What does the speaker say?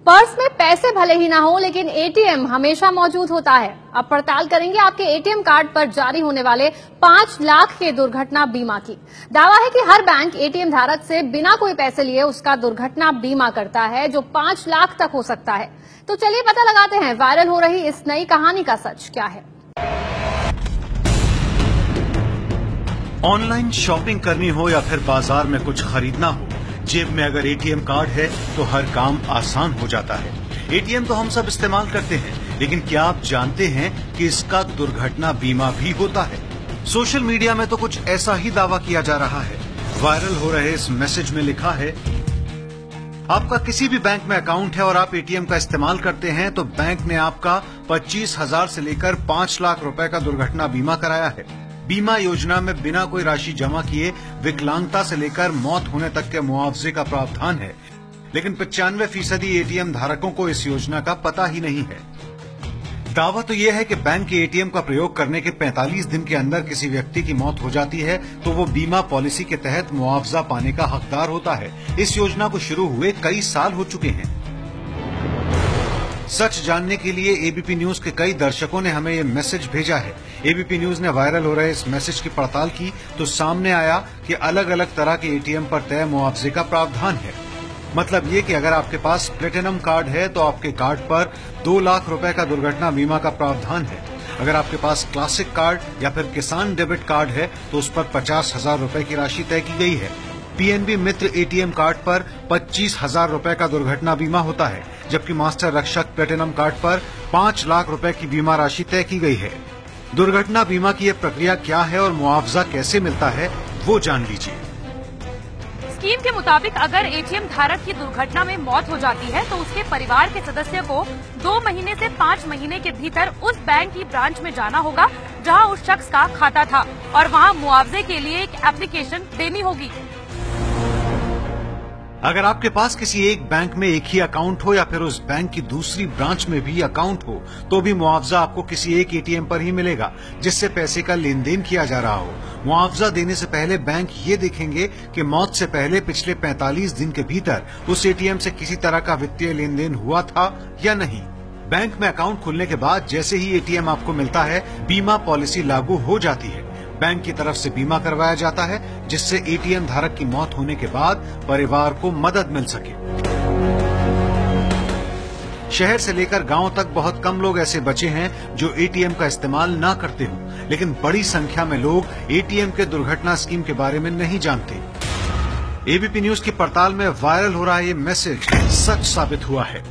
Purse में पैसे भले ही ना हो, लेकिन एटीएम हमेशा मौजूद होता है। अब पड़ताल करेंगे आपके एटीएम कार्ड पर जारी होने वाले 5 लाख के दुर्घटना बीमा की। दावा है कि हर बैंक एटीएम धारक से बिना कोई पैसे लिए उसका दुर्घटना बीमा करता है, जो 5 लाख तक हो सकता है। तो चलिए पता लगाते हैं वायरल हो रही इस नई कहानी का सच क्या है। ऑनलाइन शॉपिंग करनी हो या फिर बाजार में कुछ खरीदना हो, जेब में अगर एटीएम कार्ड है तो हर काम आसान हो जाता है। एटीएम तो हम सब इस्तेमाल करते हैं, लेकिन क्या आप जानते हैं कि इसका दुर्घटना बीमा भी होता है? सोशल मीडिया में तो कुछ ऐसा ही दावा किया जा रहा है। वायरल हो रहे इस मैसेज में लिखा है, आपका किसी भी बैंक में अकाउंट है और आप एटीएम का इस्तेमाल करते हैं तो बैंक ने आपका 25,000 से लेकर 5 लाख रुपए का दुर्घटना बीमा कराया है। बीमा योजना में बिना कोई राशि जमा किए विकलांगता से लेकर मौत होने तक के मुआवजे का प्रावधान है, लेकिन 95% एटीएम धारकों को इस योजना का पता ही नहीं है। दावा तो यह है कि बैंक के एटीएम का प्रयोग करने के 45 दिन के अंदर किसी व्यक्ति की मौत हो जाती है तो वो बीमा पॉलिसी के तहत मुआवजा पाने का हकदार होता है। इस योजना को शुरू हुए कई साल हो चुके हैं। सच जानने के लिए एबीपी न्यूज के कई दर्शकों ने हमें ये मैसेज भेजा है। एबीपी न्यूज ने वायरल हो रहे इस मैसेज की पड़ताल की तो सामने आया कि अलग अलग तरह के एटीएम पर तय मुआवजे का प्रावधान है। मतलब ये कि अगर आपके पास प्लेटिनम कार्ड है तो आपके कार्ड पर 2 लाख रुपए का दुर्घटना बीमा का प्रावधान है। अगर आपके पास क्लासिक कार्ड या फिर किसान डेबिट कार्ड है तो उस पर 50,000 रुपए की राशि तय की गई है। पीएनबी मित्र एटीएम कार्ड पर 25,000 रुपए का दुर्घटना बीमा होता है, जबकि मास्टर रक्षक प्लेटिनम कार्ड पर 5 लाख रुपए की बीमा राशि तय की गई है। दुर्घटना बीमा की यह प्रक्रिया क्या है और मुआवजा कैसे मिलता है, वो जान लीजिए। स्कीम के मुताबिक अगर एटीएम धारक की दुर्घटना में मौत हो जाती है तो उसके परिवार के सदस्य को 2 महीने से 5 महीने के भीतर उस बैंक की ब्रांच में जाना होगा जहां उस शख्स का खाता था और वहां मुआवजे के लिए एक एप्लीकेशन देनी होगी। अगर आपके पास किसी एक बैंक में एक ही अकाउंट हो या फिर उस बैंक की दूसरी ब्रांच में भी अकाउंट हो तो भी मुआवजा आपको किसी एक एटीएम पर ही मिलेगा जिससे पैसे का लेन देन किया जा रहा हो। मुआवजा देने से पहले बैंक ये देखेंगे कि मौत से पहले पिछले 45 दिन के भीतर उस एटीएम से किसी तरह का वित्तीय लेन देन हुआ था या नहीं। बैंक में अकाउंट खुलने के बाद जैसे ही एटीएम आपको मिलता है, बीमा पॉलिसी लागू हो जाती है। बैंक की तरफ से बीमा करवाया जाता है जिससे एटीएम धारक की मौत होने के बाद परिवार को मदद मिल सके। शहर से लेकर गांव तक बहुत कम लोग ऐसे बचे हैं जो एटीएम का इस्तेमाल ना करते हों, लेकिन बड़ी संख्या में लोग एटीएम के दुर्घटना स्कीम के बारे में नहीं जानते। एबीपी न्यूज की पड़ताल में वायरल हो रहा ये मैसेज सच साबित हुआ है।